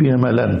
PMLN।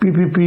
PPP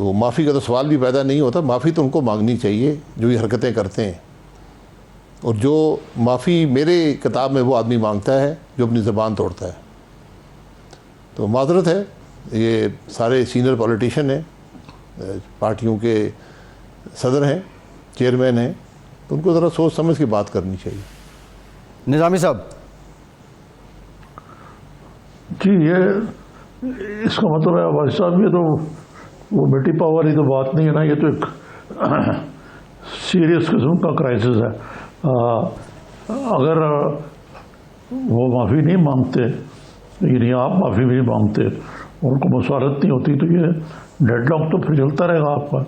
تو معافی کا تو سوال بھی پیدا نہیں ہوتا. معافی تو ان کو مانگنی چاہیے جو یہ حرکتیں کرتے ہیں, اور جو معافی میرے کتاب میں وہ آدمی مانگتا ہے جو اپنی زبان توڑتا ہے. تو معذرت ہے, یہ سارے سینئر پولیٹیشین ہیں, پارٹیوں کے صدر ہیں, چیئرمین ہیں, تو ان کو ذرا سوچ سمجھ کے بات کرنی چاہیے. نظامی صاحب. جی, یہ اس کا مطلب ہے بھائی صاحب, یہ تو وہ بیٹی پاور ہی تو بات نہیں ہے نا, یہ تو ایک سیریس قسم کا کرائسس ہے. اگر وہ معافی نہیں مانگتے, یعنی آپ معافی بھی نہیں مانگتے, ان کو مسارت نہیں ہوتی, تو یہ ڈیڈ لاک تو پھر چلتا رہے گا آپ کا.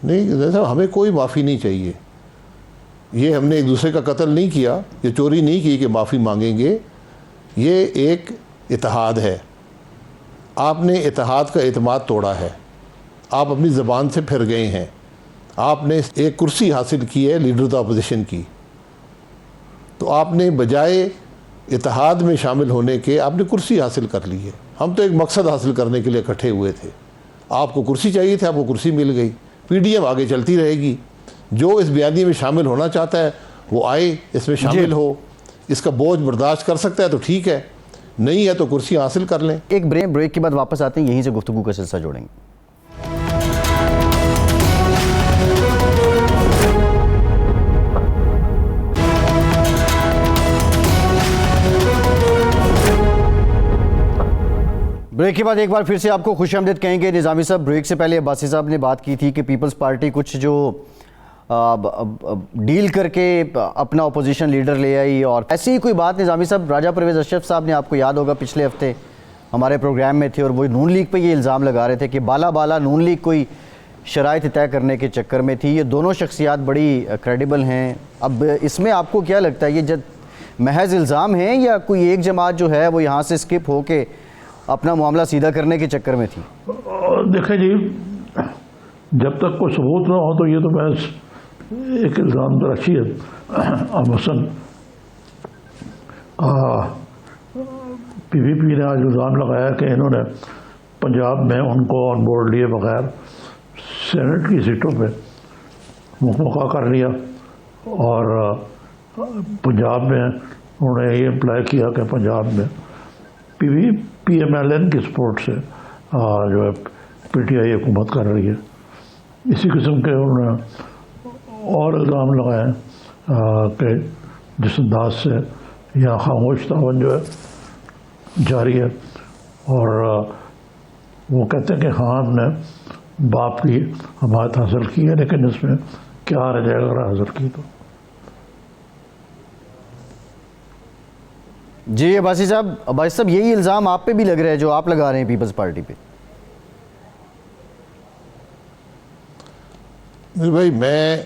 نہیں صاحب, ہمیں کوئی معافی نہیں چاہیے. یہ ہم نے ایک دوسرے کا قتل نہیں کیا, یہ چوری نہیں کی کہ معافی مانگیں گے. یہ ایک اتحاد ہے. آپ نے اتحاد کا اعتماد توڑا ہے, آپ اپنی زبان سے پھر گئے ہیں. آپ نے ایک کرسی حاصل کی ہے لیڈر آف دا اپوزیشن کی, تو آپ نے بجائے اتحاد میں شامل ہونے کے آپ نے کرسی حاصل کر لی ہے. ہم تو ایک مقصد حاصل کرنے کے لیے اکٹھے ہوئے تھے. آپ کو کرسی چاہیے تھی, آپ کو کرسی مل گئی. پی ڈی ایم آگے چلتی رہے گی. جو اس بیانیے میں شامل ہونا چاہتا ہے وہ آئے, اس میں شامل ہو. اس کا بوجھ برداشت کر سکتا ہے تو ٹھیک ہے, نہیں ہے تو کرسی حاصل کر لیں. ایک بریک کے بعد واپس آتے ہیں, یہیں سے گفتگو کا سلسلہ جوڑیں گے. بریک کے بعد ایک بار پھر سے آپ کو خوش آمدید کہیں گے. نظامی صاحب, بریک سے پہلے عباسی صاحب نے بات کی تھی کہ پیپلز پارٹی کچھ جو ڈیل کر کے اپنا اپوزیشن لیڈر لے آئی, اور ایسی ہی کوئی بات نظامی صاحب راجہ پرویز اشرف صاحب نے, آپ کو یاد ہوگا پچھلے ہفتے ہمارے پروگرام میں تھے, اور وہ نون لیگ پہ یہ الزام لگا رہے تھے کہ بالا نون لیگ کوئی شرائط طے کرنے کے چکر میں تھی. یہ دونوں شخصیات بڑی کریڈیبل ہیں. اب اس میں آپ کو کیا لگتا ہے, یہ محض الزام ہیں یا کوئی ایک جماعت جو ہے وہ یہاں سے اسکپ ہو کے اپنا معاملہ سیدھا کرنے کے چکر میں تھی؟ دیکھیں جی, جب تک کوئی ثبوت نہ ہو تو یہ تو محض ایک الزام تراشی ہے. مثلاً پی وی پی نے آج الزام لگایا کہ انہوں نے پنجاب میں ان کو آن بورڈ لیے بغیر سینٹ کی سیٹوں پہ مکمل کر لیا, اور پنجاب میں انہوں نے یہ امپلائی کیا کہ پنجاب میں پی ایم ایل این کی سپورٹ سے جو ہے پی ٹی آئی حکومت کر رہی ہے. اسی قسم کے انہوں نے اور الزام لگائے کہ جس انداز سے یہاں خاموش تعاون جو ہے جاری ہے, اور وہ کہتے ہیں کہ ہاں ہم نے باپ کی حمایت حاصل کی ہے, لیکن اس میں کیا رہ جائے اگر حاصل کی تو. جی عباسی صاحب, یہی الزام آپ پہ بھی لگ رہا ہے جو آپ لگا رہے ہیں پیپلز پارٹی پہ. بھائی, میں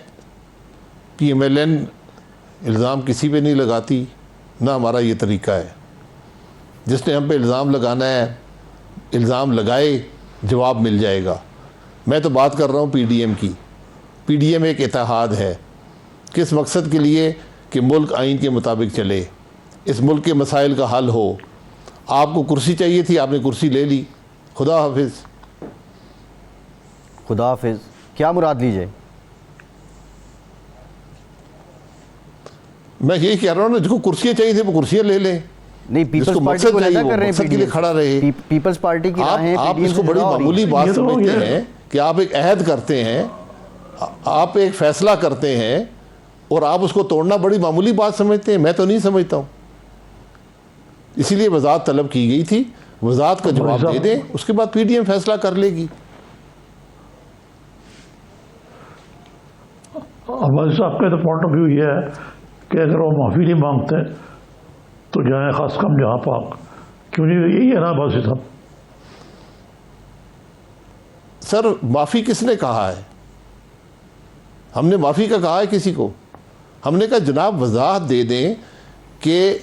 پی ایم ایل این الزام کسی پہ نہیں لگاتی, نہ ہمارا یہ طریقہ ہے. جس نے ہم پہ الزام لگانا ہے الزام لگائے, جواب مل جائے گا. میں تو بات کر رہا ہوں پی ڈی ایم کی. پی ڈی ایم ایک اتحاد ہے. کس مقصد کے لیے؟ کہ ملک آئین کے مطابق چلے, اس ملک کے مسائل کا حل ہو. آپ کو کرسی چاہیے تھی, آپ نے کرسی لے لی, خدا حافظ. خدا حافظ کیا مراد لیجئے؟ میں یہی کہہ رہا ہوں نا, جس کو کرسیاں چاہیے تھی وہ کرسیاں لے لیں. نہیں, پیپلز پارٹی کو علیحدہ کر رہے ہیں, مقصد کے لیے کھڑا رہے. پیپلز پارٹی کی راہیں آپ اس کو بڑی معمولی بات سمجھتے ہیں کہ آپ ایک عہد کرتے ہیں, آپ ایک فیصلہ کرتے ہیں, اور آپ اس کو توڑنا بڑی معمولی بات سمجھتے ہیں. میں تو نہیں سمجھتا ہوں. اسی لیے وضاحت طلب کی گئی تھی. وضاحت کا جواب دے دیں, اس کے بعد پی ڈی ایم فیصلہ کر لے گی. عباسی صاحب کا تو پوائنٹ آف ویو یہ ہے کہ اگر وہ معافی نہیں مانگتے تو جائیں خاص کم جہاں پاک. کیوں نہیں, یہی ہے نا عباسی صاحب؟ سر, معافی کس نے کہا ہے؟ ہم نے معافی کا کہا ہے کسی کو؟ ہم نے کہا جناب وضاحت دے دیں کہ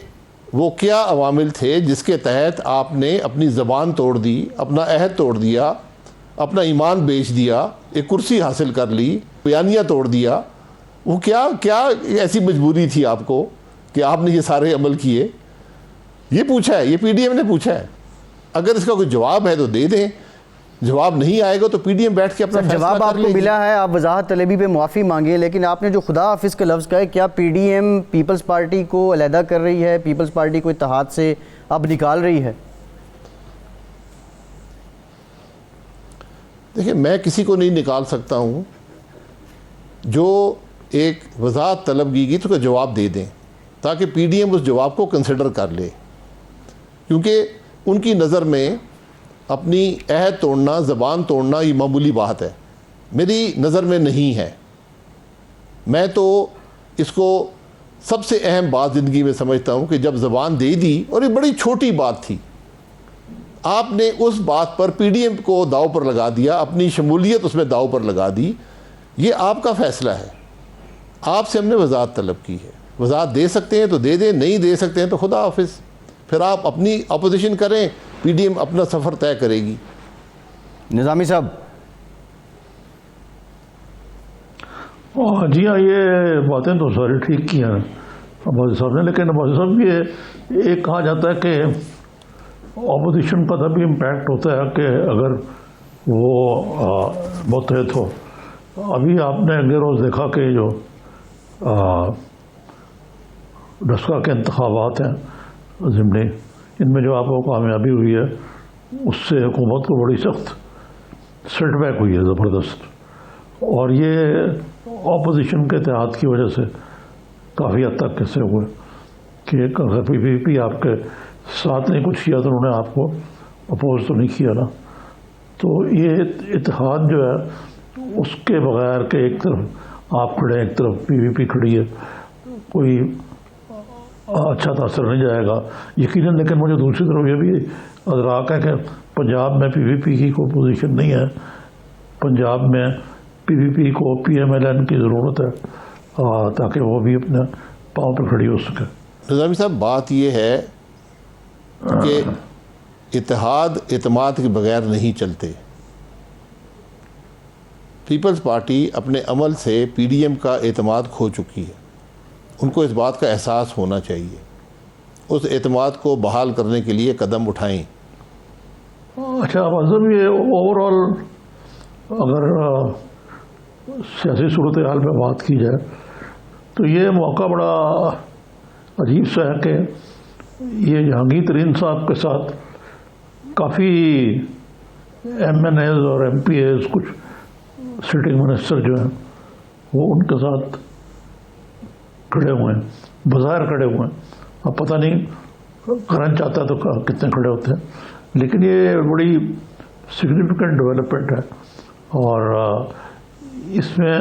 وہ کیا عوامل تھے جس کے تحت آپ نے اپنی زبان توڑ دی, اپنا عہد توڑ دیا, اپنا ایمان بیچ دیا, ایک کرسی حاصل کر لی, بیانیہ توڑ دیا. وہ کیا ایسی مجبوری تھی آپ کو کہ آپ نے یہ سارے عمل کیے؟ یہ پوچھا ہے, یہ پی ڈی ایم نے پوچھا ہے. اگر اس کا کوئی جواب ہے تو دے دیں, جواب نہیں آئے گا تو پی ڈی ایم بیٹھ کے اپنا فیصلہ جواب آپ کر کو لے گی. ملا ہے, آپ وضاحت طلبی پہ معافی مانگے, لیکن آپ نے جو خدا حافظ کا لفظ کہا ہے, کیا P D M Peoples Party کو علیحدہ کر رہی ہے, پیپلز پارٹی کو اتحاد سے اب نکال رہی ہے؟ دیکھیں, میں کسی کو نہیں نکال سکتا ہوں. جو ایک وضاحت طلب کی گئی تو اس کا جواب دے دیں تاکہ پی ڈی ایم اس جواب کو کنسیڈر کر لے, کیونکہ ان کی نظر میں اپنی عہد توڑنا, زبان توڑنا یہ معمولی بات ہے. میری نظر میں نہیں ہے. میں تو اس کو سب سے اہم بات زندگی میں سمجھتا ہوں کہ جب زبان دے دی, اور یہ بڑی چھوٹی بات تھی, آپ نے اس بات پر پی ڈی ایم کو داؤ پر لگا دیا, اپنی شمولیت اس میں داؤ پر لگا دی. یہ آپ کا فیصلہ ہے. آپ سے ہم نے وضاحت طلب کی ہے. وضاحت دے سکتے ہیں تو دے دیں, نہیں دے سکتے ہیں تو خدا حافظ. پھر آپ اپنی اپوزیشن کریں, پی ڈی ایم اپنا سفر طے کرے گی. نظامی صاحب. جی ہاں, یہ باتیں تو ساری ٹھیک کی ہیں عباسی صاحب نے, لیکن عباسی صاحب یہ ایک کہا جاتا ہے کہ اپوزیشن کا تبھی امپیکٹ ہوتا ہے کہ اگر وہ متحد ہو. ابھی آپ نے اگلے روز دیکھا کہ جو ڈسکا کے انتخابات ہیں ضمنی, ان میں جو آپ کو کامیابی ہوئی ہے اس سے حکومت کو بڑی سخت سیٹ بیک ہوئی ہے, زبردست. اور یہ اپوزیشن کے اتحاد کی وجہ سے کافی حد تک کیسے ہوئے کہ اگر پی پی آپ کے ساتھ نہیں کچھ کیا تو انہوں نے آپ کو اپوز تو نہیں کیا نا. تو یہ اتحاد جو ہے اس کے بغیر کہ ایک طرف آپ کھڑے ہیں ایک طرف پی پی کھڑی ہے, کوئی اچھا تاثر نہیں جائے گا یقیناً. لیکن مجھے دوسری طرف یہ بھی ادراک ہے کہ پنجاب میں پی کی کوئی پوزیشن نہیں ہے. پنجاب میں پی کو پی ایم ایل این کی ضرورت ہے تاکہ وہ بھی اپنے پاؤں پہ کھڑی ہو سکے. نظامی صاحب, بات یہ ہے کہ اتحاد اعتماد کے بغیر نہیں چلتے. پیپلز پارٹی اپنے عمل سے پی ڈی ایم کا اعتماد کھو چکی ہے. ان کو اس بات کا احساس ہونا چاہیے. اس اعتماد کو بحال کرنے کے لیے قدم اٹھائیں. اچھا مذہب, یہ اوور آل اگر سیاسی صورتحال میں بات کی جائے تو یہ موقع بڑا عجیب سا ہے کہ یہ جہانگیر ترین صاحب کے ساتھ کافی ایم این ایز اور ایم پی ایز, کچھ سٹنگ منسٹر جو ہیں وہ ان کے ساتھ کھڑے ہوئے ہیں, بظاہر کھڑے ہوئے ہیں. اب پتہ نہیں کرنا چاہتا تو کتنے کھڑے ہوتے ہیں, لیکن یہ بڑی سگنیفیکنٹ ڈیولپمنٹ ہے. اور اس میں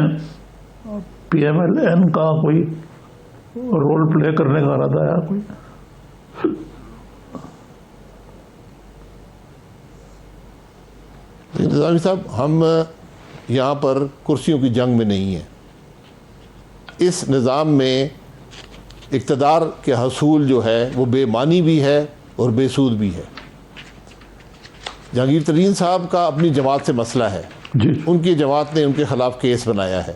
پی ایم ایل این کا کوئی رول پلے کرنے کا ارادہ ہے کوئی؟ نظامی صاحب, ہم یہاں پر کرسیوں کی جنگ میں نہیں ہیں. اس نظام میں اقتدار کے حصول جو ہے وہ بے معنی بھی ہے اور بے سود بھی ہے. جہانگیر ترین صاحب کا اپنی جماعت سے مسئلہ ہے. جی, ان کی جماعت نے ان کے خلاف کیس بنایا ہے,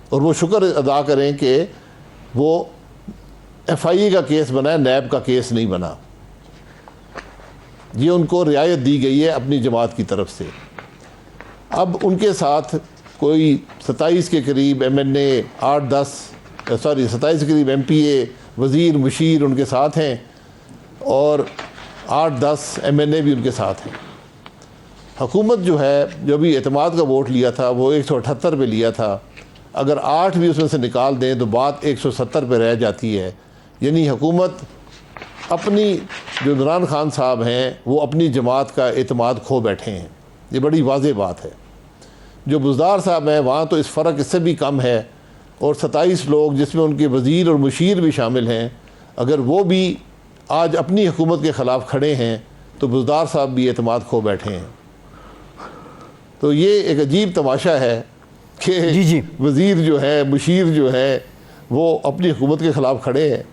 اور وہ شکر ادا کریں کہ وہ ایف آئی اے کا کیس بنا ہے, نیب کا کیس نہیں بنا. یہ ان کو رعایت دی گئی ہے اپنی جماعت کی طرف سے. اب ان کے ساتھ کوئی 27 کے قریب ایم این اے, 27 کے قریب ایم پی اے, وزیر مشیر ان کے ساتھ ہیں, اور 8-10 ایم این اے بھی ان کے ساتھ ہیں. حکومت جو ہے, جو بھی اعتماد کا ووٹ لیا تھا وہ 178 پہ لیا تھا. اگر 8 بھی اس میں سے نکال دیں تو بات 170 پہ رہ جاتی ہے. یعنی حکومت اپنی, جو عمران خان صاحب ہیں وہ اپنی جماعت کا اعتماد کھو بیٹھے ہیں. یہ بڑی واضح بات ہے. جو بزدار صاحب ہیں وہاں تو اس فرق اس سے بھی کم ہے, اور 27 لوگ جس میں ان کے وزیر اور مشیر بھی شامل ہیں, اگر وہ بھی آج اپنی حکومت کے خلاف کھڑے ہیں تو بزدار صاحب بھی اعتماد کھو بیٹھے ہیں. تو یہ ایک عجیب تماشا ہے کہ جی وزیر جو ہے, مشیر جو ہے, وہ اپنی حکومت کے خلاف کھڑے ہیں.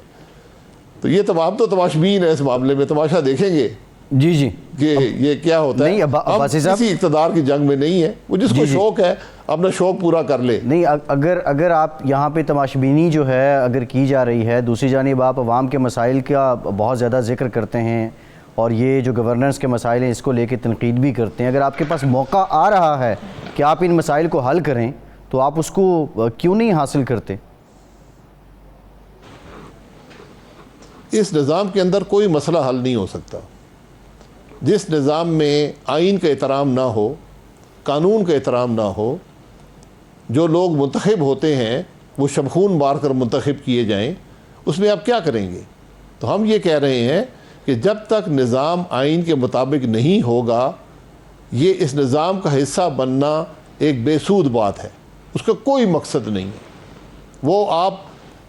تو یہ تمام تو تماشبین ہیں اس معاملے میں, تماشا دیکھیں گے. جی جی کہ یہ کیا ہوتا ہے. نہیں، ہم عباسی صاحب کسی اقتدار کی جنگ میں نہیں ہے. وہ جس کو شوق ہے اپنا شوق پورا کر لے. نہیں، اگر آپ یہاں پہ تماشبینی جو ہے اگر کی جا رہی ہے، دوسری جانب آپ عوام کے مسائل کا بہت زیادہ ذکر کرتے ہیں اور یہ جو گورننس کے مسائل ہیں اس کو لے کے تنقید بھی کرتے ہیں، اگر آپ کے پاس موقع آ رہا ہے کہ آپ ان مسائل کو حل کریں تو آپ اس کو کیوں نہیں حاصل کرتے؟ اس نظام کے اندر کوئی مسئلہ حل نہیں ہو سکتا جس نظام میں آئین کا احترام نہ ہو، قانون کا احترام نہ ہو. جو لوگ منتخب ہوتے ہیں وہ شبخون مار کر منتخب کیے جائیں، اس میں آپ کیا کریں گے؟ تو ہم یہ کہہ رہے ہیں کہ جب تک نظام آئین کے مطابق نہیں ہوگا، یہ اس نظام کا حصہ بننا ایک بے سود بات ہے. اس کا کوئی مقصد نہیں ہے. وہ آپ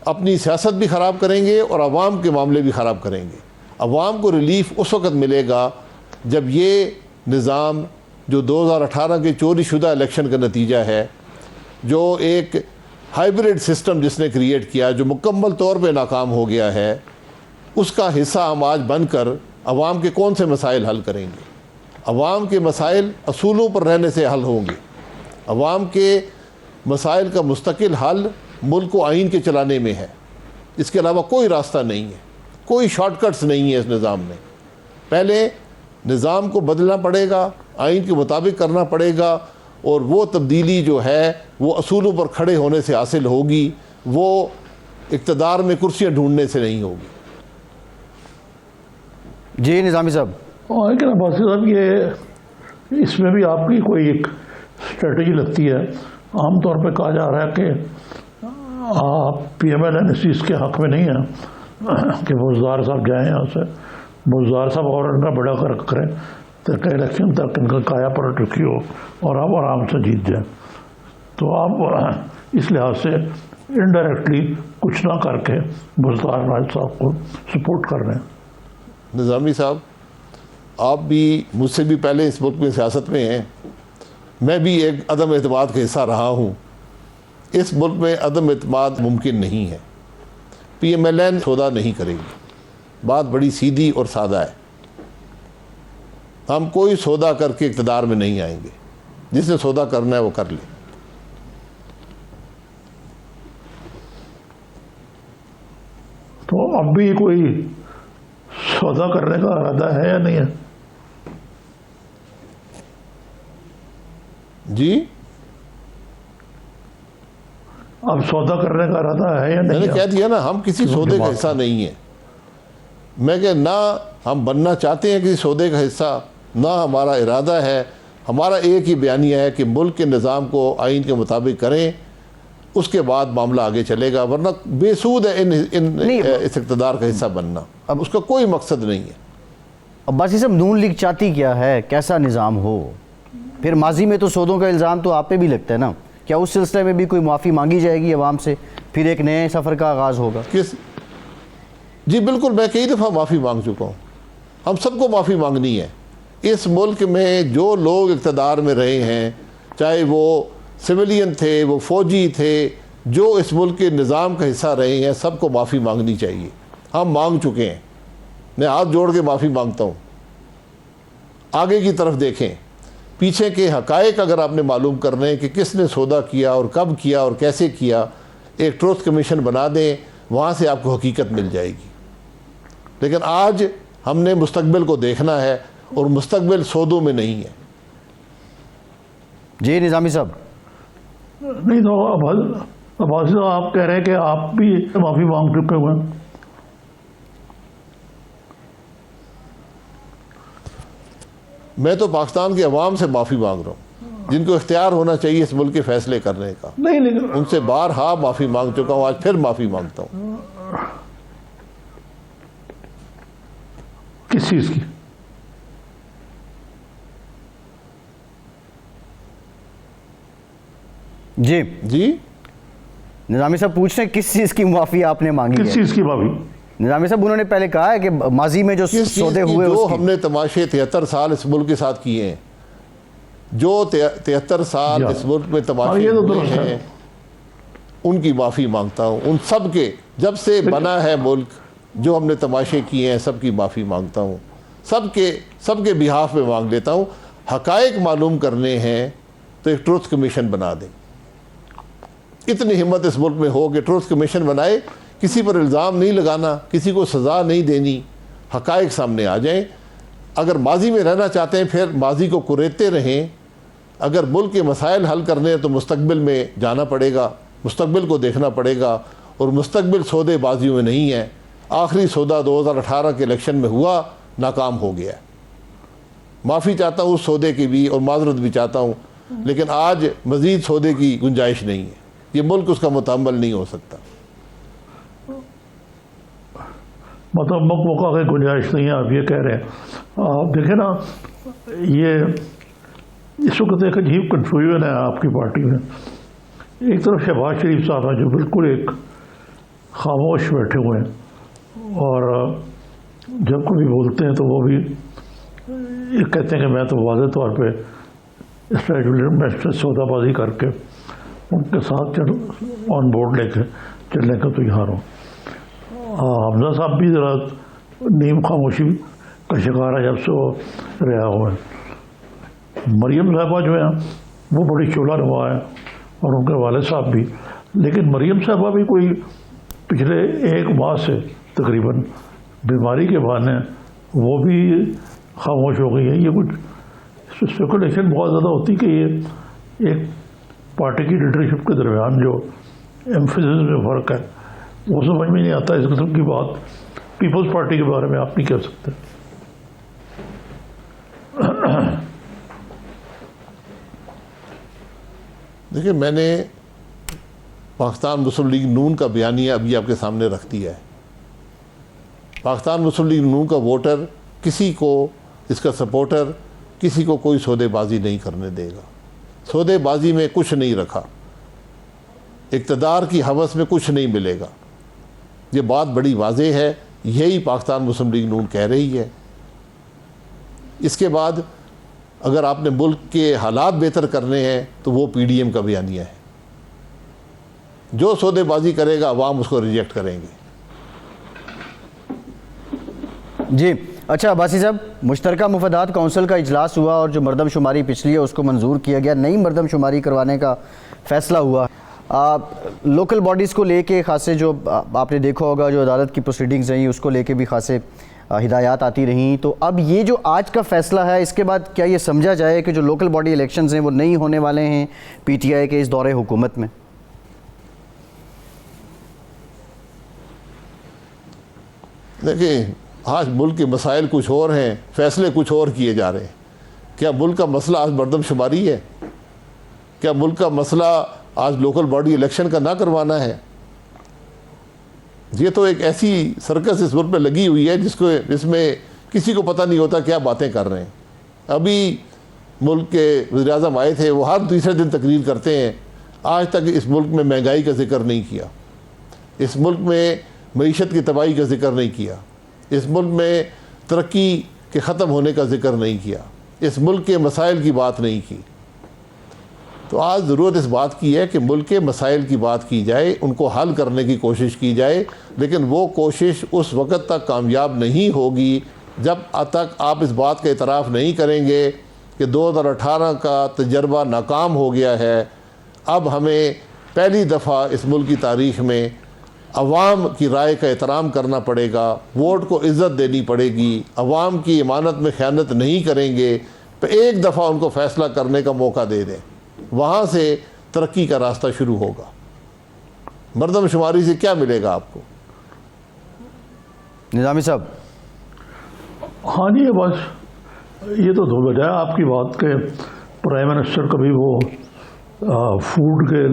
اپنی سیاست بھی خراب کریں گے اور عوام کے معاملے بھی خراب کریں گے. عوام کو ریلیف اس وقت ملے گا جب یہ نظام جو 2018 کے چوری شدہ الیکشن کا نتیجہ ہے، جو ایک ہائیبریڈ سسٹم جس نے کریٹ کیا، جو مکمل طور پہ ناکام ہو گیا ہے، اس کا حصہ ہم آج بن کر عوام کے کون سے مسائل حل کریں گے؟ عوام کے مسائل اصولوں پر رہنے سے حل ہوں گے. عوام کے مسائل کا مستقل حل ملک کو آئین کے چلانے میں ہے. اس کے علاوہ کوئی راستہ نہیں ہے، کوئی شارٹ کٹس نہیں ہے اس نظام میں. پہلے نظام کو بدلنا پڑے گا، آئین کے مطابق کرنا پڑے گا، اور وہ تبدیلی جو ہے وہ اصولوں پر کھڑے ہونے سے حاصل ہوگی، وہ اقتدار میں کرسیاں ڈھونڈنے سے نہیں ہوگی. جی نظامی صاحب. لیکن عباسی صاحب یہ اس میں بھی آپ کی کوئی ایک اسٹریٹجی لگتی ہے. عام طور پہ کہا جا رہا ہے کہ آپ پی ایم ایل این اس چیز کے حق میں نہیں ہیں کہ بزدار صاحب جائیں یہاں سے، بزدار صاحب اور ان کا بڑا کریں تاکہ الیکشن تک ان کا کایا پلٹ رکھی ہو اور آپ آرام سے جیت جائیں. تو آپ اس لحاظ سے انڈائریکٹلی کچھ نہ کر کے بزدار راج صاحب کو سپورٹ کر رہے ہیں. نظامی صاحب، آپ بھی مجھ سے بھی پہلے اس ملک میں سیاست میں ہیں. میں بھی ایک عدم اعتماد کا حصہ رہا ہوں. اس ملک میں عدم اعتماد ممکن نہیں ہے. پی ایم ایل این سودا نہیں کرے گی. بات بڑی سیدھی اور سادہ ہے. ہم کوئی سودا کر کے اقتدار میں نہیں آئیں گے. جس نے سودا کرنا ہے وہ کر لے. تو اب بھی کوئی سودا کرنے کا ارادہ ہے یا نہیں ہے؟ جی، اب سودا کرنے کا ارادہ ہے یا میں نہیں نے ہے؟ کہہ دیا نا، ہم کسی سودے کا حصہ نہیں ہیں. میں کہ نہ ہم بننا چاہتے ہیں کسی سودے کا حصہ، نہ ہمارا ارادہ ہے. ہمارا ایک ہی بیانیہ ہے کہ ملک کے نظام کو آئین کے مطابق کریں، اس کے بعد معاملہ آگے چلے گا. ورنہ بے سود ہے اس اقتدار کا حصہ بننا. اب اس کا کوئی مقصد نہیں ہے. عباسی صاحب، نون لیگ چاہتی کیا ہے؟ کیسا نظام ہو؟ پھر ماضی میں تو سودوں کا الزام تو آپ پہ بھی لگتا ہے نا. کیا اس سلسلے میں بھی کوئی معافی مانگی جائے گی عوام سے؟ پھر ایک نئے سفر کا آغاز ہوگا؟ جی بالکل، میں کئی دفعہ معافی مانگ چکا ہوں. ہم سب کو معافی مانگنی ہے. اس ملک میں جو لوگ اقتدار میں رہے ہیں، چاہے وہ سویلین تھے، وہ فوجی تھے، جو اس ملک کے نظام کا حصہ رہے ہیں، سب کو معافی مانگنی چاہیے. ہم مانگ چکے ہیں. میں ہاتھ جوڑ کے معافی مانگتا ہوں. آگے کی طرف دیکھیں. پیچھے کے حقائق اگر آپ نے معلوم کرنے کہ کس نے سودا کیا اور کب کیا اور کیسے کیا، ایک ٹروتھ کمیشن بنا دیں، وہاں سے آپ کو حقیقت مل جائے گی. لیکن آج ہم نے مستقبل کو دیکھنا ہے، اور مستقبل سودوں میں نہیں ہے. جی نظامی صاحب. نہیں تو عباسی صاحب آپ کہہ رہے ہیں کہ آپ بھی معافی مانگ چکے ہوئے ہیں. میں تو پاکستان کے عوام سے معافی مانگ رہا ہوں، جن کو اختیار ہونا چاہیے اس ملک کے فیصلے کرنے کا. نہیں لیکن ان سے بارہا معافی مانگ چکا ہوں، آج پھر معافی مانگتا ہوں. کس چیز کی؟ جی نظامی صاحب پوچھ رہے ہیں کس چیز کی معافی آپ نے مانگی کس ہے؟ چیز کی معافی؟ نظامی صاحب انہوں نے پہلے کہا ہے کہ ماضی میں جو کس چیز سودے کی؟ ہوئے جو اس ہم نے تماشے 73 سال اس ملک کے ساتھ کیے ہیں، جو 73 سال اس ملک میں تماشے یہ تو ہوئے درست ہے. ہیں، ان کی معافی مانگتا ہوں. ان سب کے، جب سے بنا ہے ملک، جو ہم نے تماشے کیے ہیں، سب کی معافی مانگتا ہوں. سب کے بہاف میں مانگ لیتا ہوں. حقائق معلوم کرنے ہیں تو ایک ٹروتھ کمیشن بنا دیں. اتنی ہمت اس ملک میں ہو کہ ٹروتھ کمیشن بنائے, کسی پر الزام نہیں لگانا, کسی کو سزا نہیں دینی, حقائق سامنے آ جائیں. اگر ماضی میں رہنا چاہتے ہیں پھر ماضی کو کریدتے رہیں. اگر ملک کے مسائل حل کرنے ہیں تو مستقبل میں جانا پڑے گا, مستقبل کو دیکھنا پڑے گا, اور مستقبل سودے بازیوں میں نہیں ہے. آخری سودا 2018 کے الیکشن میں ہوا, ناکام ہو گیا. معافی چاہتا ہوں اس سودے کی بھی, اور معذرت بھی چاہتا ہوں, لیکن آج مزید سودے کی گنجائش نہیں ہے. یہ ملک اس کا متحمل نہیں ہو سکتا. مطلب موقع کی گنجائش نہیں ہے, آپ یہ کہہ رہے ہیں. آپ دیکھیں نا, یہ اس وقت ایک عجیب کنفیوژن ہے آپ کی پارٹی میں. ایک طرف شہباز شریف صاحب ہیں جو بالکل ایک خاموش بیٹھے ہوئے ہیں, اور جب کبھی بولتے ہیں تو وہ بھی یہ کہتے ہیں کہ میں تو واضح طور پہ اسٹریٹجی میں سودا بازی کر کے ان کے ساتھ آن بورڈ لے کے چلنے کا تیار ہوں. حمزہ صاحب بھی ذرا نیم خاموشی کا شکار ہے جب سے وہ رہا ہوا ہے. مریم صاحبہ جو ہیں وہ بڑی شعلہ نما ہے, اور ان کے والد صاحب بھی. لیکن مریم صاحبہ بھی کوئی پچھلے 1 ماہ سے تقریباً بیماری کے بہانے وہ بھی خاموش ہو گئی ہے. یہ کچھ اسپیکولیشن بہت زیادہ ہوتی کہ یہ ایک پارٹی کی لیڈرشپ کے درمیان جو ایمفیسس میں فرق ہے وہ سمجھ میں نہیں آتا. اس قسم کی بات پیپلز پارٹی کے بارے میں آپ نہیں کہہ سکتے. دیکھیں, میں نے پاکستان مسلم لیگ نون کا بیانیہ ابھی آپ کے سامنے رکھ دیا ہے. پاکستان مسلم لیگ نون کا ووٹر کسی کو, اس کا سپورٹر کسی کو کوئی سودے بازی نہیں کرنے دے گا. سودے بازی میں کچھ نہیں رکھا, اقتدار کی ہوس میں کچھ نہیں ملے گا. یہ بات بڑی واضح ہے, یہی پاکستان مسلم لیگ نون کہہ رہی ہے. اس کے بعد اگر آپ نے ملک کے حالات بہتر کرنے ہیں تو وہ پی ڈی ایم کا بیانیہ ہے. جو سودے بازی کرے گا عوام اس کو ریجیکٹ کریں گے. جی اچھا عباسی صاحب, مشترکہ مفادات کونسل کا اجلاس ہوا اور جو مردم شماری پچھلی ہے اس کو منظور کیا گیا, نئی مردم شماری کروانے کا فیصلہ ہوا. لوکل باڈیز کو لے کے خاصے جو آپ نے دیکھا ہوگا جو عدالت کی پروسیڈنگز رہیں اس کو لے کے بھی خاصے ہدایات آتی رہیں. تو اب یہ جو آج کا فیصلہ ہے اس کے بعد کیا یہ سمجھا جائے کہ جو لوکل باڈی الیکشنز ہیں وہ نہیں ہونے والے ہیں پی ٹی آئی کے اس دور حکومت میں؟ دیکھیں, آج ملک کے مسائل کچھ اور ہیں, فیصلے کچھ اور کیے جا رہے ہیں. کیا ملک کا مسئلہ آج مردم شماری ہے؟ کیا ملک کا مسئلہ آج لوکل باڈی الیکشن کا نہ کروانا ہے؟ یہ تو ایک ایسی سرکس اس ملک میں لگی ہوئی ہے جس میں کسی کو پتہ نہیں ہوتا کیا باتیں کر رہے ہیں. ابھی ملک کے وزیر اعظم آئے تھے, وہ ہر تیسرے دن تقریر کرتے ہیں. آج تک اس ملک میں مہنگائی کا ذکر نہیں کیا, اس ملک میں معیشت کی تباہی کا ذکر نہیں کیا, اس ملک میں ترقی کے ختم ہونے کا ذکر نہیں کیا, اس ملک کے مسائل کی بات نہیں کی. تو آج ضرورت اس بات کی ہے کہ ملک کے مسائل کی بات کی جائے, ان کو حل کرنے کی کوشش کی جائے. لیکن وہ کوشش اس وقت تک کامیاب نہیں ہوگی جب تک آپ اس بات کا اعتراف نہیں کریں گے کہ 2018 کا تجربہ ناکام ہو گیا ہے. اب ہمیں پہلی دفعہ اس ملک کی تاریخ میں عوام کی رائے کا احترام کرنا پڑے گا, ووٹ کو عزت دینی پڑے گی, عوام کی امانت میں خیانت نہیں کریں گے. تو ایک دفعہ ان کو فیصلہ کرنے کا موقع دے دیں, وہاں سے ترقی کا راستہ شروع ہوگا. مردم شماری سے کیا ملے گا آپ کو؟ نظامی صاحب. ہاں جی, بس یہ تو دو بجائے آپ کی بات کہ پرائم منسٹر کبھی وہ فوڈ کے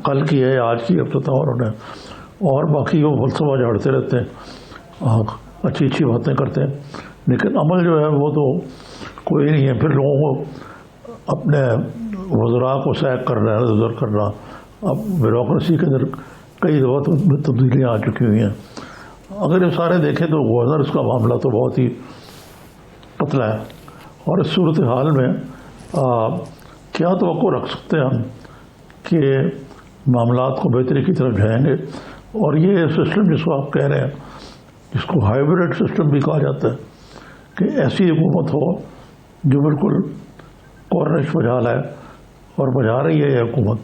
کل کی ہے آج کی افتتاح انہوں نے, اور باقی وہ فلسفہ جھاڑتے رہتے ہیں, اچھی اچھی باتیں کرتے ہیں, لیکن عمل جو ہے وہ تو کوئی نہیں ہے. پھر لوگوں کو اپنے وزراء کو سیک کرنا, ادھر کرنا. اب بیوروکریسی کے اندر کئی دفعہ تبدیلیاں آ چکی ہوئی ہیں. اگر یہ سارے دیکھیں تو گورنر کا معاملہ تو بہت ہی پتلا ہے, اور اس صورتحال میں کیا توقع رکھ سکتے ہیں ہم کہ معاملات کو بہتری کی طرف جائیں گے. اور یہ سسٹم جس کو آپ کہہ رہے ہیں جس کو ہائیبریڈ سسٹم بھی کہا جاتا ہے، کہ ایسی حکومت ہو جو بالکل کورنش بجا لائے، اور بجا رہی ہے یہ حکومت،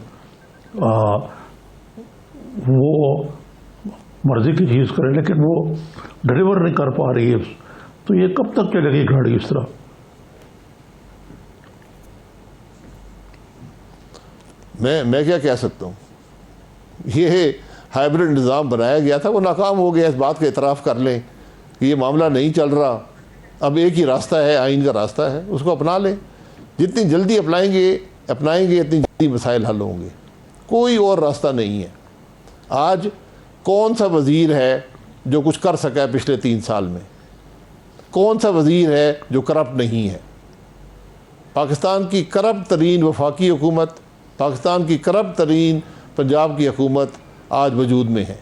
وہ مرضی کی چیز کرے لیکن وہ ڈلیور نہیں کر پا رہی ہے، تو یہ کب تک چلے گی گاڑی اس طرح؟ میں کیا کہہ سکتا ہوں، یہ ہائیبرڈ نظام بنایا گیا تھا، وہ ناکام ہو گیا، اس بات کا اعتراف کر لیں کہ یہ معاملہ نہیں چل رہا، اب ایک ہی راستہ ہے، آئین کا راستہ ہے، اس کو اپنا لیں، جتنی جلدی اپنائیں گے اتنی جلدی مسائل حل ہوں گے، کوئی اور راستہ نہیں ہے۔ آج کون سا وزیر ہے جو کچھ کر سکا ہے پچھلے 3 سال میں؟ کون سا وزیر ہے جو کرپٹ نہیں ہے؟ پاکستان کی کرپٹ ترین وفاقی حکومت، پاکستان کی کرپٹ ترین پنجاب کی حکومت آج وجود میں ہے۔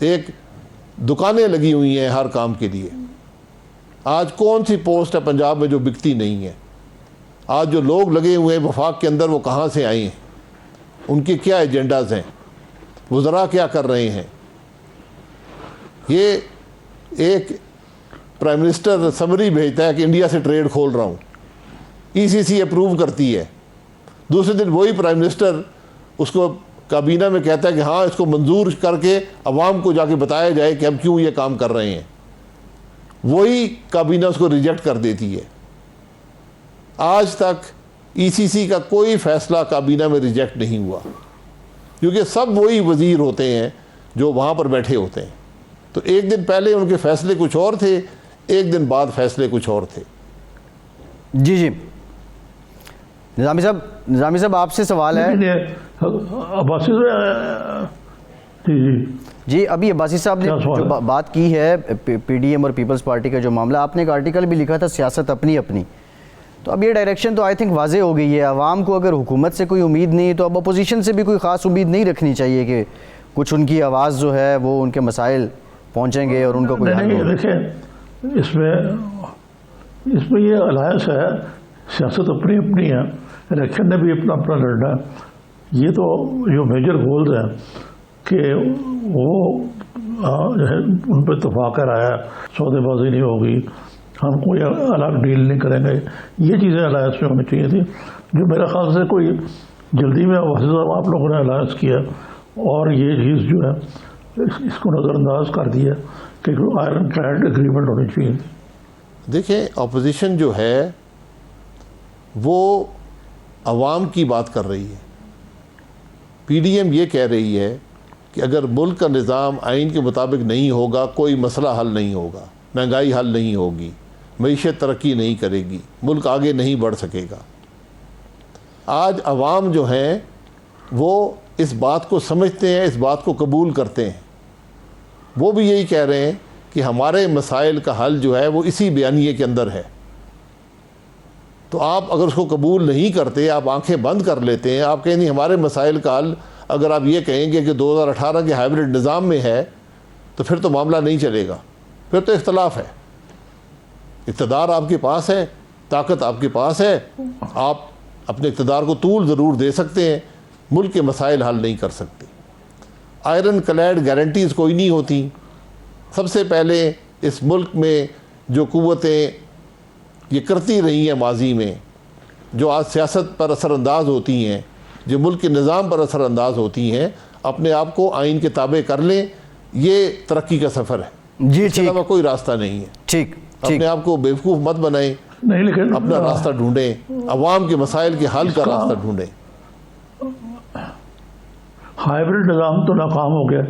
ایک دکانیں لگی ہوئی ہیں ہر کام کے لیے۔ آج کون سی پوسٹ ہے پنجاب میں جو بکتی نہیں ہے؟ آج جو لوگ لگے ہوئے ہیں وفاق کے اندر، وہ کہاں سے آئے ہیں؟ ان کے کیا ایجنڈاز ہیں؟ وزراء کیا کر رہے ہیں؟ یہ ایک پرائم منسٹر سمری بھیجتا ہے کہ انڈیا سے ٹریڈ کھول رہا ہوں، ECC اپروو کرتی ہے، دوسرے دن وہی پرائم منسٹر اس کو کابینہ میں کہتا ہے کہ ہاں اس کو منظور کر کے عوام کو جا کے بتایا جائے کہ ہم کیوں یہ کام کر رہے ہیں، وہی کابینہ اس کو ریجیکٹ کر دیتی ہے۔ آج تک ECC کا کوئی فیصلہ کابینہ میں ریجیکٹ نہیں ہوا، کیونکہ سب وہی وزیر ہوتے ہیں جو وہاں پر بیٹھے ہوتے ہیں، تو ایک دن پہلے ان کے فیصلے کچھ اور تھے، ایک دن بعد فیصلے کچھ اور تھے۔ جی نظامی صاحب آپ سے سوال ہے۔ عباسی جی ابھی عباسی صاحب نے جو بات کی ہے PDM اور پیپلز پارٹی کا جو معاملہ، آپ نے ایک آرٹیکل بھی لکھا تھا سیاست اپنی اپنی، تو اب یہ ڈائریکشن تو آئی تھنک واضح ہو گئی ہے، عوام کو اگر حکومت سے کوئی امید نہیں تو اب اپوزیشن سے بھی کوئی خاص امید نہیں رکھنی چاہیے کہ کچھ ان کی آواز جو ہے وہ ان کے مسائل پہنچیں گے اور ان کو کوئی حل ہوگا۔ دیکھیں اس میں یہ الائنس ہے، سیاست اپنی اپنی ہے، الیکشن نے بھی اپنا اپنا لڑنا ہے۔ یہ تو جو میجر گولز ہیں کہ وہ جو ہے ان پہ اتفاق رہا ہے، سودے بازی نہیں ہوگی، ہم کوئی الگ ڈیل نہیں کریں گے، یہ چیزیں الائنس میں ہونی چاہیے تھی، جو میرے خیال سے کوئی جلدی میں آپ لوگوں نے الائنس کیا اور یہ چیز جو ہے اس کو نظر انداز کر دیا کہ آئرن کلیڈ اگریمنٹ ہونی چاہیے تھی۔ دیکھیں اپوزیشن جو ہے وہ عوام کی بات کر رہی ہے، PDM یہ کہہ رہی ہے کہ اگر ملک کا نظام آئین کے مطابق نہیں ہوگا کوئی مسئلہ حل نہیں ہوگا، مہنگائی حل نہیں ہوگی، معیشت ترقی نہیں کرے گی، ملک آگے نہیں بڑھ سکے گا۔ آج عوام جو ہیں وہ اس بات کو سمجھتے ہیں، اس بات کو قبول کرتے ہیں، وہ بھی یہی کہہ رہے ہیں کہ ہمارے مسائل کا حل جو ہے وہ اسی بیانیے کے اندر ہے۔ تو آپ اگر اس کو قبول نہیں کرتے، آپ آنکھیں بند کر لیتے ہیں، آپ کہیں گے ہمارے مسائل کا حل اگر آپ یہ کہیں گے کہ 2018 کے ہائیبرڈ نظام میں ہے تو پھر تو معاملہ نہیں چلے گا، پھر تو اختلاف ہے۔ اقتدار آپ کے پاس ہے، طاقت آپ کے پاس ہے، آپ اپنے اقتدار کو طول ضرور دے سکتے ہیں، ملک کے مسائل حل نہیں کر سکتے۔ آئرن کلیڈ گارنٹیز کوئی نہیں ہوتی۔ سب سے پہلے اس ملک میں جو قوتیں یہ کرتی رہی ہیں ماضی میں، جو آج سیاست پر اثر انداز ہوتی ہیں، جو ملک کے نظام پر اثر انداز ہوتی ہیں، اپنے آپ کو آئین کے تابع کر لیں، یہ ترقی کا سفر ہے، اس کے علاوہ کوئی راستہ نہیں ہے۔ ٹھیک، اپنے آپ کو بیوقوف مت بنائیں، نہیں لیکن اپنا راستہ ڈھونڈیں، عوام کے مسائل کے حل کا راستہ ڈھونڈیں۔ ہائیبرڈ نظام تو ناکام ہو گیا،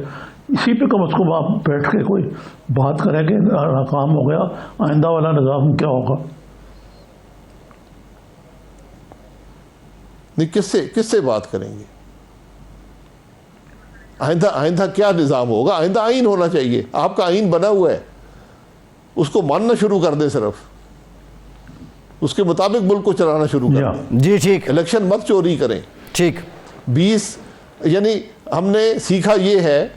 اسی پہ کم از کم آپ بیٹھ کے کوئی بات کریں کہ ناکام ہو گیا، آئندہ والا نظام کیا ہوگا۔ نہیں، کس سے بات کریں گے؟ آئندہ کیا نظام ہوگا؟ آئندہ آئین ہونا چاہیے، آپ کا آئین بنا ہوا ہے، اس کو ماننا شروع کر دیں، صرف اس کے مطابق ملک کو چلانا شروع کر دیں۔ جی ٹھیک، الیکشن مت چوری کریں۔ ٹھیک، 20 یعنی ہم نے سیکھا یہ ہے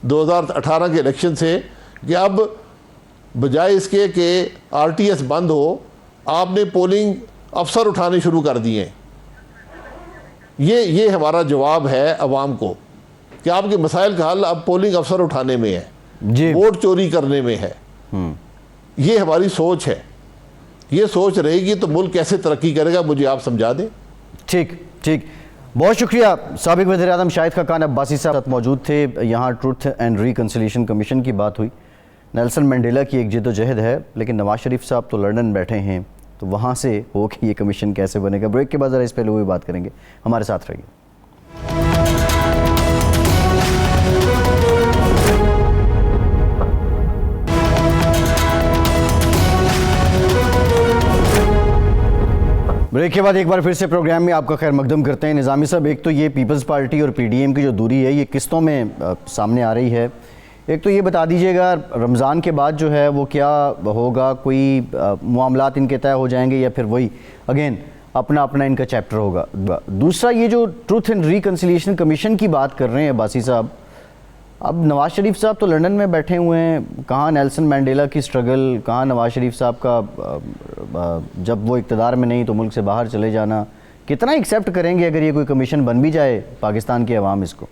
2018 کے الیکشن سے کہ اب بجائے اس کے کہ RTS بند ہو، آپ نے پولنگ افسر اٹھانے شروع کر دیے۔ یہ ہمارا جواب ہے عوام کو کہ آپ کے مسائل کا حل اب پولنگ افسر اٹھانے میں ہے۔ جی ووٹ چوری کرنے میں ہے. یہ ہماری سوچ ہے. یہ سوچ رہے گی تو ملک کیسے ترقی کرے گا, مجھے آپ سمجھا دیں. ٹھیک ٹھیک, بہت شکریہ. سابق وزیر اعظم شاہد خاقان عباسی صاحب موجود تھے. یہاں ٹروتھ اینڈ ریکنسیلیشن کمیشن کی بات ہوئی. نیلسن منڈیلا کی ایک جد و جہد ہے, لیکن نواز شریف صاحب تو لندن بیٹھے ہیں, تو وہاں سے ہو کہ یہ کمیشن کیسے بنے گا. بریک کے بعد ذرا اس پہلے ہوئی بات کریں گے. ہمارے ساتھ رہیے. بریک کے بعد ایک بار پھر سے پروگرام میں آپ کا خیر مقدم کرتے ہیں. نظامی صاحب, ایک تو یہ پیپلز پارٹی اور پی ڈی ایم کی جو دوری ہے یہ قسطوں میں سامنے آ رہی ہے. ایک تو یہ بتا دیجئے گا رمضان کے بعد جو ہے وہ کیا ہوگا, کوئی معاملات ان کے طے ہو جائیں گے یا پھر وہی اگین اپنا ان کا چیپٹر ہوگا. دوسرا یہ جو ٹروتھ اینڈ ریکنسیلیشن کمیشن کی بات کر رہے ہیں عباسی صاحب, اب نواز شریف صاحب تو لندن میں بیٹھے ہوئے ہیں. کہاں نیلسن منڈیلا کی سٹرگل, کہاں نواز شریف صاحب کا جب وہ اقتدار میں نہیں تو ملک سے باہر چلے جانا. کتنا ایکسیپٹ کریں گے اگر یہ کوئی کمیشن بن بھی جائے پاکستان کے عوام اس کو؟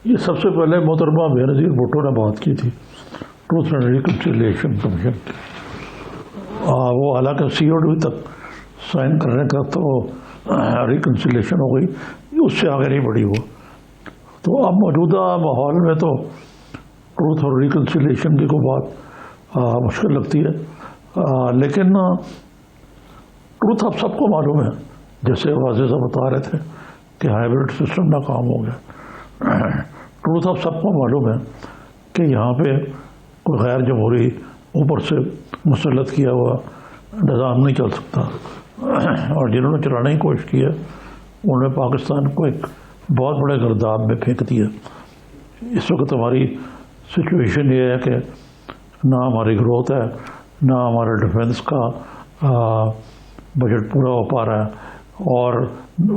یہ سب سے پہلے محترمہ بینظیر بھٹو نے بات کی تھی ٹروتھ اینڈ ریکنسیلیشن کمیشن کی. وہ حالانکہ COD تک سائن کرنے کا تو ریکنسیلیشن ہو گئی, اس سے آگے نہیں بڑھی وہ. تو اب موجودہ ماحول میں تو ٹروتھ اور ریکنسیلیشن کی کوئی بات مشکل لگتی ہے. لیکن ٹروتھ اب سب کو معلوم ہے, جیسے واضح صاحب بتا رہے تھے کہ ہائیبرڈ سسٹم ناکام ہو گیا. ٹروتھ اب سب کو معلوم ہے کہ یہاں پہ کوئی غیر جمہوری اوپر سے مسلط کیا ہوا نظام نہیں چل سکتا, اور جنہوں نے چلانے کی کوشش کی ہے انہوں نے پاکستان کو ایک بہت بڑے گرداب میں پھینک دیا. اس وقت ہماری سچویشن یہ ہے کہ نہ ہماری گروتھ ہے, نہ ہمارے ڈیفنس کا بجٹ پورا ہو پا رہا ہے, اور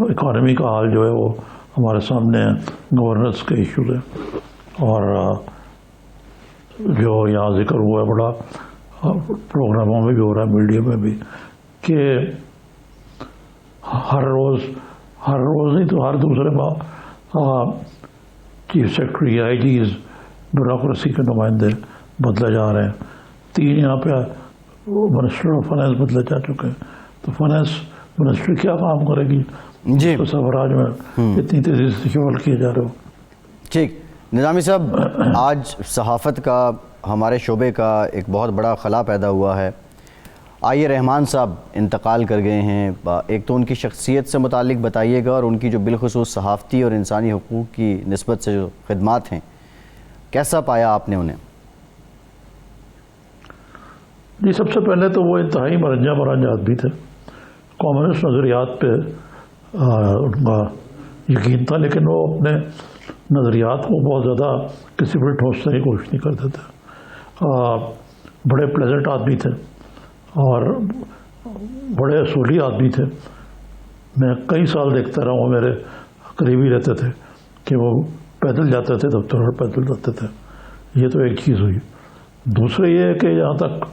اکانومی کا حال جو ہے وہ ہمارے سامنے گورننس کے ایشوز ہیں. اور جو یہاں ذکر ہوا ہے بڑا پروگراموں میں بھی ہو رہا ہے, میڈیا میں بھی, کہ ہر روز نہیں تو ہر دوسرے چیف سیکرٹری, IGs, بیوروکریسی کے نمائندے بدلے جا رہے ہیں. 3 یہاں پہ منسٹر آف فائنانس بدلے جا چکے ہیں. تو فائنانس منسٹری کیا کام کرے گی جی سفراج میں اتنی تیزی سے شمول کیے جا رہے ہو. ٹھیک. نظامی صاحب, آج صحافت کا ہمارے شعبے کا ایک بہت بڑا خلا پیدا ہوا ہے. آئی رحمان صاحب انتقال کر گئے ہیں. ایک تو ان کی شخصیت سے متعلق بتائیے گا, اور ان کی جو بالخصوص صحافتی اور انسانی حقوق کی نسبت سے جو خدمات ہیں, کیسا پایا آپ نے انہیں؟ جی, سب سے پہلے تو وہ انتہائی مرنجہ آدمی تھے. کمیونسٹ نظریات پہ ان کا یقین تھا, لیکن وہ اپنے نظریات کو بہت زیادہ کسی پر ٹھوسنے کی کوشش نہیں کرتے تھے. بڑے پلیزنٹ آدمی تھے اور بڑے اصولی آدمی تھے. میں کئی سال دیکھتا رہا ہوں, میرے قریبی رہتے تھے کہ وہ پیدل جاتے تھے دفتر اور پیدل جاتے تھے. یہ تو ایک چیز ہوئی. دوسرے یہ ہے کہ جہاں تک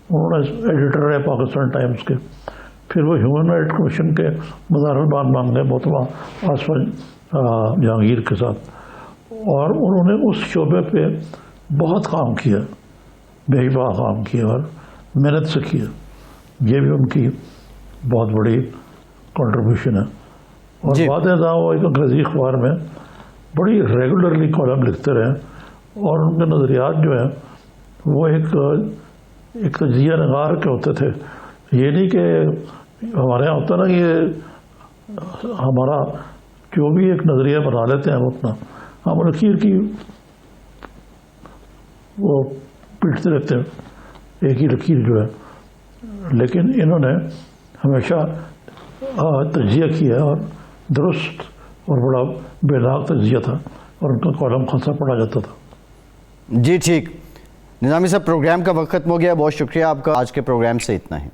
انہوں نے ایڈیٹر رہے پاکستان ٹائمز کے, پھر وہ ہیومن رائٹ کمیشن کے مزاربان مانگ گئے محترمہ آصفہ جہانگیر کے ساتھ, اور انہوں نے اس شعبے پہ بہت کام کیا, بے پناہ کام کیا اور محنت سے کیا. یہ بھی ان کی بہت بڑی کنٹریبیوشن ہے. اور بعد ازاں وہ ایک انگریزی اخبار میں بڑی ریگولرلی کالم لکھتے رہے, اور ان کے نظریات جو ہیں وہ ایک تجزیہ نگار کے ہوتے تھے. یہ نہیں کہ ہمارے یہاں ہوتا نا, یہ ہمارا جو بھی ایک نظریہ بنا لیتے ہیں وہ اپنا, ہم لکیر کی وہ پیٹتے رہتے ہیں ایک ہی لکیر جو ہے. لیکن انہوں نے ہمیشہ تجزیہ کیا, اور درست اور بڑا بے داغ تجزیہ تھا, اور ان کا کالم خاصا پڑھا جاتا تھا. جی ٹھیک. نظامی صاحب, پروگرام کا وقت ختم ہو گیا. بہت شکریہ آپ کا. آج کے پروگرام سے اتنا ہے.